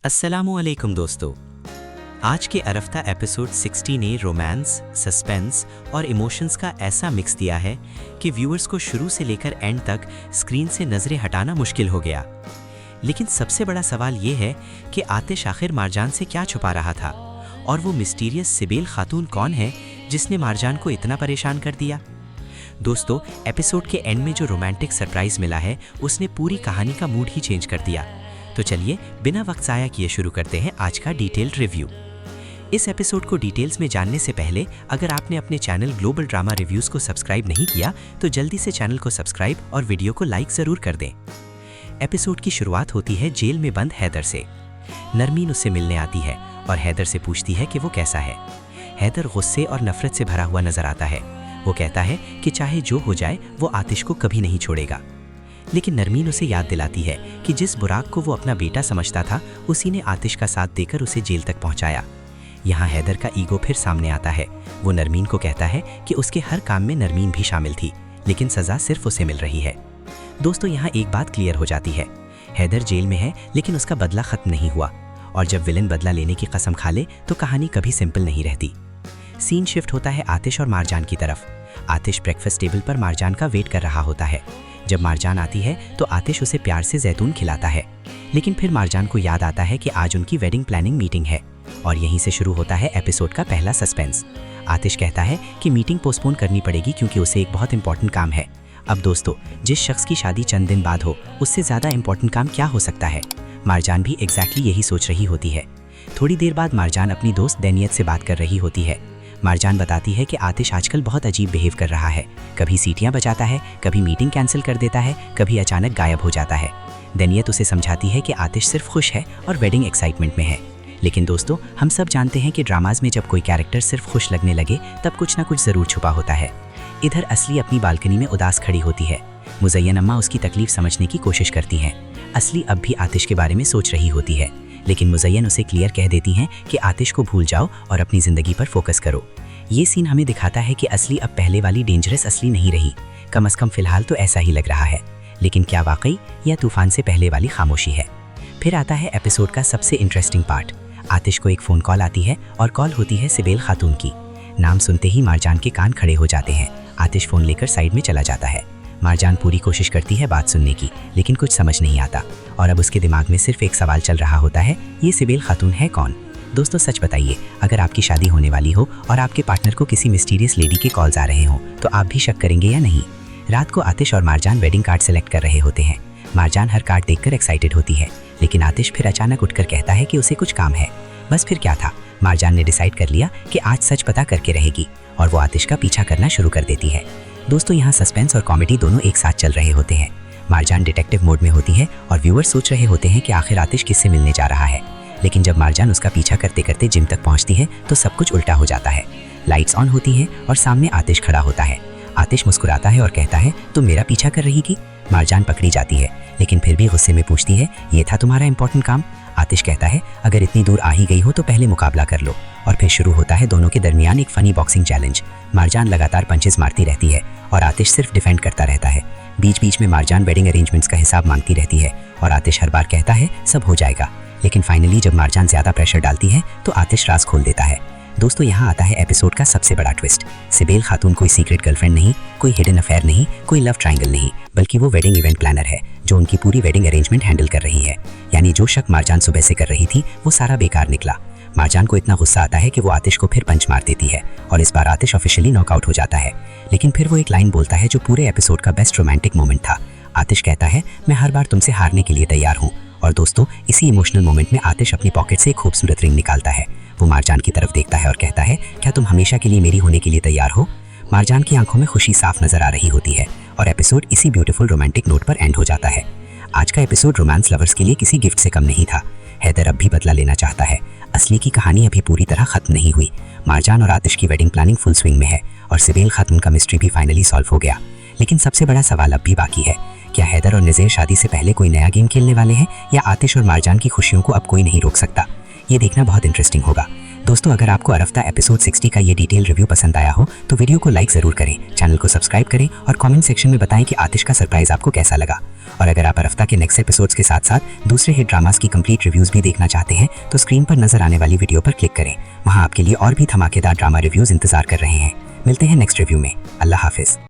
अस्सलामुअलैकुम दोस्तों, आज के अरफ्ता एपिसोड 16 ने रोमांस, सस्पेंस और इमोशंस का ऐसा मिक्स दिया है कि व्यूअर्स को शुरू से लेकर एंड तक स्क्रीन से नजरें हटाना मुश्किल हो गया। लेकिन सबसे बड़ा सवाल ये है कि आतिश आखिर मारजान से क्या छुपा रहा था, और वो मिस्टीरियस सिबेल खातून कौन है जिसने मारजान को इतना परेशान कर दिया। दोस्तों, एपिसोड के एंड में जो रोमांटिक सरप्राइज मिला है उसने पूरी कहानी का मूड ही चेंज कर दिया। तो चलिए बिना वक्त ज़ाया किए शुरू करते हैं आज का डिटेल्ड रिव्यू। इस एपिसोड को डिटेल्स में जानने से पहले अगर आपने अपने चैनल ग्लोबल ड्रामा रिव्यूज़ को सब्सक्राइब नहीं किया तो जल्दी से चैनल को सब्सक्राइब और वीडियो को लाइक ज़रूर कर दें। एपिसोड की शुरुआत होती है जेल में बंद हैदर से। नरमीन उससे मिलने आती है और हैदर से पूछती है कि वो कैसा है। हैदर गुस्से और नफरत से भरा हुआ नजर आता है। वो कहता है कि चाहे जो हो जाए वो आतिश को कभी नहीं छोड़ेगा। लेकिन नरमीन उसे याद दिलाती है कि जिस बुराक को वो अपना बेटा समझता था उसी ने आतिश का साथ देकर उसे जेल तक पहुंचाया। यहाँ हैदर का ईगो फिर सामने आता है। वो नरमीन को कहता है कि उसके हर काम में नरमीन भी शामिल थी, लेकिन सज़ा सिर्फ उसे मिल रही है। दोस्तों, यहाँ एक बात क्लियर हो जाती है, हैदर जेल में है लेकिन उसका बदला ख़त्म नहीं हुआ, और जब विलन बदला लेने की कसम खा ले तो कहानी कभी सिंपल नहीं रहती। सीन शिफ्ट होता है आतिश और मारजान की तरफ। आतिश ब्रेकफास्ट टेबल पर मारजान का वेट कर रहा होता है। जब मारजान आती है तो आतिश उसे प्यार से जैतून खिलाता है, लेकिन फिर मारजान को याद आता है कि आज उनकी वेडिंग प्लानिंग मीटिंग है, और यहीं से शुरू होता है एपिसोड का पहला सस्पेंस। आतिश कहता है कि मीटिंग पोस्टपोन करनी पड़ेगी क्योंकि उसे एक बहुत इंपॉर्टेंट काम है। अब दोस्तों, जिस शख्स की शादी चंद दिन बाद हो उससे ज़्यादा इंपॉर्टेंट काम क्या हो सकता है। मारजान भी एग्जैक्टली यही सोच रही होती है। थोड़ी देर बाद मारजान अपनी दोस्त दैनियत से बात कर रही होती है। मारजान बताती है कि आतिश आजकल बहुत अजीब बिहेव कर रहा है। कभी सीटियां बजाता है, कभी मीटिंग कैंसिल कर देता है, कभी अचानक गायब हो जाता है। दैनियत उसे समझाती है कि आतिश सिर्फ खुश है और वेडिंग एक्साइटमेंट में है। लेकिन दोस्तों, हम सब जानते हैं कि ड्रामाज में जब कोई कैरेक्टर सिर्फ खुश लगने लगे तब कुछ ना कुछ ज़रूर छुपा होता है। इधर असली अपनी बालकनी में उदास खड़ी होती है। मुज़य्यन अम्मा उसकी तकलीफ समझने की कोशिश करती हैं। असली अब भी आतिश के बारे में सोच रही होती है, लेकिन मुज़य्यन उसे क्लियर कह देती हैं कि आतिश को भूल जाओ और अपनी ज़िंदगी पर फोकस करो। ये सीन हमें दिखाता है कि असली अब पहले वाली डेंजरस असली नहीं रही। कम से कम फिलहाल तो ऐसा ही लग रहा है, लेकिन क्या वाकई यह तूफान से पहले वाली खामोशी है। फिर आता है एपिसोड का सबसे इंटरेस्टिंग पार्ट। आतिश को एक फ़ोन कॉल आती है और कॉल होती है सिबेल खातून की। नाम सुनते ही मारजान के कान खड़े हो जाते हैं। आतिश फ़ोन लेकर साइड में चला जाता है। मारजान पूरी कोशिश करती है बात सुनने की, लेकिन कुछ समझ नहीं आता, और अब उसके दिमाग में सिर्फ एक सवाल चल रहा होता है, ये सिबेल खातून है कौन। दोस्तों, सच बताइए, अगर आपकी शादी होने वाली हो और आपके पार्टनर को किसी मिस्टीरियस लेडी के कॉल्स आ रहे हों तो आप भी शक करेंगे या नहीं। रात को आतिश और मारजान वेडिंग कार्ड सेलेक्ट कर रहे होते हैं। मारजान हर कार्ड देखकर एक्साइटेड होती है, लेकिन आतिश फिर अचानक उठकर कहता है कि उसे कुछ काम है। बस फिर क्या था, मारजान ने डिसाइड कर लिया कि आज सच पता करके रहेगी, और वो आतिश का पीछा करना शुरू कर देती है। दोस्तों, यहाँ सस्पेंस और कॉमेडी दोनों एक साथ चल रहे होते हैं। मारजान डिटेक्टिव मोड में होती है और व्यूअर सोच रहे होते हैं कि आखिर आतिश किससे मिलने जा रहा है। लेकिन जब मारजान उसका पीछा करते करते जिम तक पहुंचती है तो सब कुछ उल्टा हो जाता है। लाइट्स ऑन होती हैं और सामने आतिश खड़ा होता है। आतिश मुस्कुराता है और कहता है, तुम मेरा पीछा कर रही थी। मारजान पकड़ी जाती है, लेकिन फिर भी गुस्से में पूछती है, ये था तुम्हारा इंपॉर्टेंट काम। आतिश कहता है, अगर इतनी दूर आ ही गई हो तो पहले मुकाबला कर लो। और फिर शुरू होता है दोनों के दरमियान एक फनी बॉक्सिंग चैलेंज। मारजान लगातार पंचेस मारती रहती है और आतिश सिर्फ डिफेंड करता रहता है। बीच बीच में मारजान वेडिंग अरेंजमेंट्स का हिसाब मांगती रहती है और आतिश हर बार कहता है सब हो जाएगा। लेकिन फाइनली जब मारजान ज़्यादा प्रेशर डालती है तो आतिश राज खोल देता है। दोस्तों, यहाँ आता है एपिसोड का सबसे बड़ा ट्विस्ट। सिबेल खातून कोई सीक्रेट गर्लफ्रेंड नहीं, कोई हिडन अफेयर नहीं, कोई लव ट्रायंगल नहीं, बल्कि वो वेडिंग इवेंट प्लानर है जो उनकी पूरी वेडिंग अरेंजमेंट हैंडल कर रही है। यानी जो शक मारजान सुबह से कर रही थी वो सारा बेकार निकला। मारजान को इतना गुस्सा आता है कि वो आतिश को फिर पंच मार देती है, और इस बार आतिश ऑफिशियली नॉकआउट हो जाता है। लेकिन फिर वो एक लाइन बोलता है जो पूरे एपिसोड का बेस्ट रोमांटिक मोमेंट था। आतिश कहता है, मैं हर बार तुमसे हारने के लिए तैयार हूँ। और दोस्तों, इसी इमोशनल मोमेंट में आतिश अपनी पॉकेट से एक खूबसूरत रिंग निकालता है। वो मारजान की तरफ देखता है और कहता है, क्या तुम हमेशा के लिए मेरी होने के लिए तैयार हो। मारजान की आंखों में खुशी साफ नजर आ रही होती है, और एपिसोड इसी ब्यूटीफुल रोमांटिक नोट पर एंड हो जाता है। आज का एपिसोड रोमांस लवर्स के लिए किसी गिफ्ट से कम नहीं था। हैदर अब भी बदला लेना चाहता है। असली की कहानी अभी पूरी तरह खत्म नहीं हुई। मारजान और आतिश की वेडिंग प्लानिंग फुल स्विंग में है, और सिबेल खातून का मिस्ट्री भी फाइनली सॉल्व हो गया। लेकिन सबसे बड़ा सवाल अब भी बाकी है, क्या हैदर और नज़ीर शादी से पहले कोई नया गेम खेलने वाले हैं, या आतिश और मारजान की खुशियों को अब कोई नहीं रोक सकता। ये देखना बहुत इंटरेस्टिंग होगा। दोस्तों, अगर आपको अरफ्ता एपिसोड 60 का ये डिटेल रिव्यू पसंद आया हो तो वीडियो को लाइक जरूर करें, चैनल को सब्सक्राइब करें और कमेंट सेक्शन में बताएं कि आतिश का सरप्राइज आपको कैसा लगा। और अगर आप अरफ्ता के नेक्स्ट एपिसोड्स के साथ साथ दूसरे हिट ड्रामास की कंप्लीट रिव्यूज भी देखना चाहते हैं तो स्क्रीन पर नजर आने वाली वीडियो पर क्लिक करें। वहां आपके लिए और भी धमाकेदार ड्रामा रिव्यूज इंतजार कर रहे हैं। मिलते हैं नेक्स्ट रिव्यू में। अल्लाह हाफिज।